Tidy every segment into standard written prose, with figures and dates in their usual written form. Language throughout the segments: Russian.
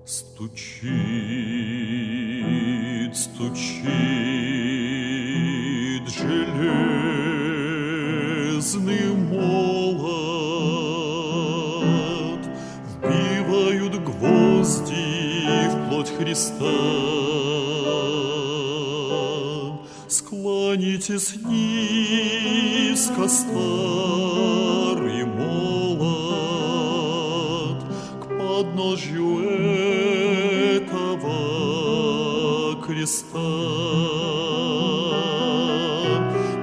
Стучит, стучит железный молот, вбивают гвозди в плоть Христа. Склонитесь низко, старый молот, к подножью этого креста.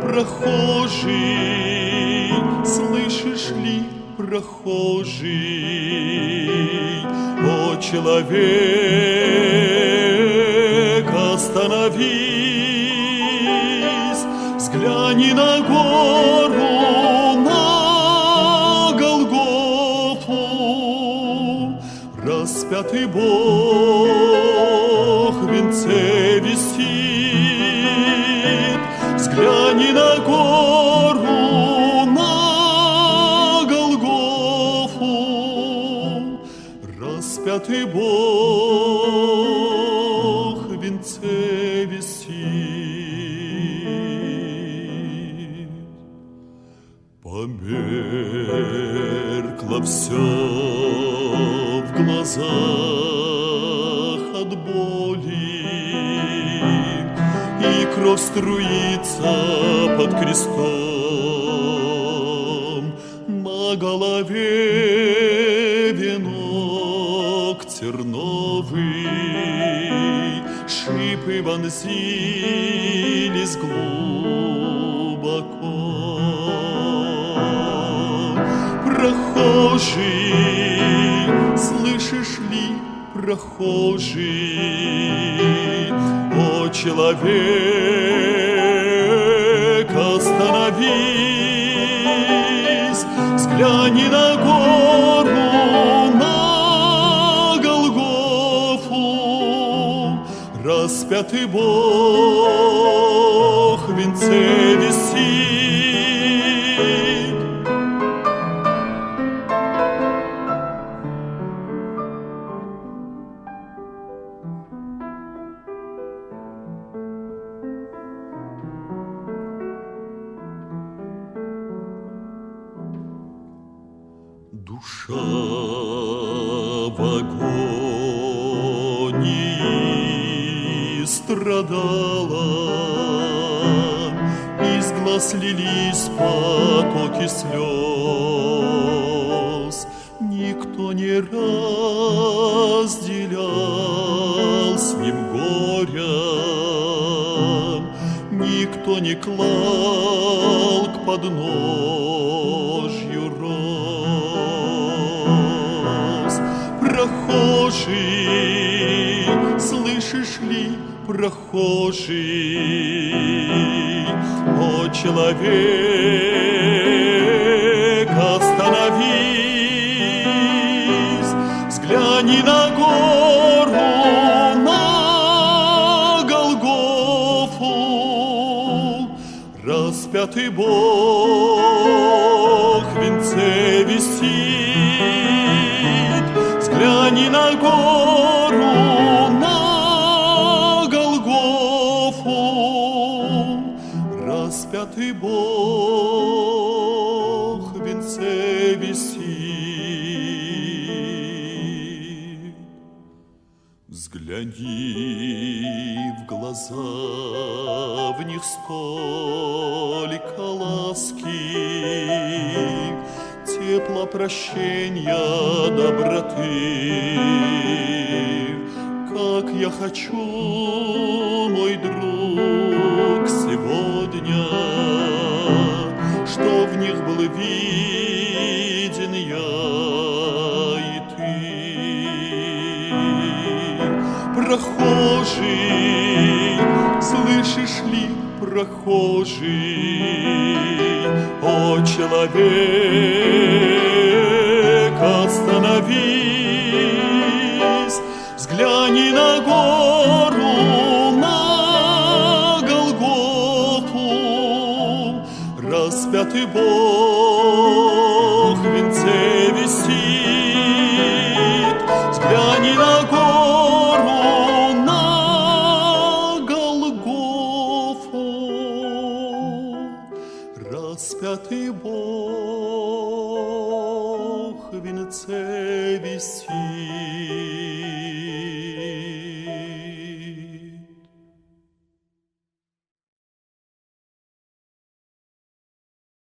Прохожий, слышишь ли, прохожий, о человек, остановись, взгляни на гору, на Голгофу. Распятый Бог в венце висит, взгляни на гору, на Голгофу. Распятый Бог в венце висит. Померкло все в глазах от боли, и кровь струится под крестом. На голове венок терновый, шипы вонзились глубоко. Прохожий, слышишь ли, прохожий, о человек, остановись, взгляни на гору, на Голгофу. Распятый Бог в венце висит. Душа в агонии страдала, из глаз лились потоки слез. Никто не разделял с ним горя, никто не клал к подножью роз. Прохожий, слышишь ли, прохожий, о человек, остановись, взгляни на гору, на Голгофу. Распятый Бог в венце висит, взгляни на гору, на Голгофу. Распятый Бог в венце висит. Взгляни в глаза, в них столько ласки, тепла, прощения, доброты. Как я хочу, мой друг, сегодня, что в них был виден я и ты. Прохожий, слышишь ли, прохожий, о человек, остановись, взгляни на гору, на Голгофу. Распятый Бог в венце висит, взгляни на гору, святий Бог вінцевісті.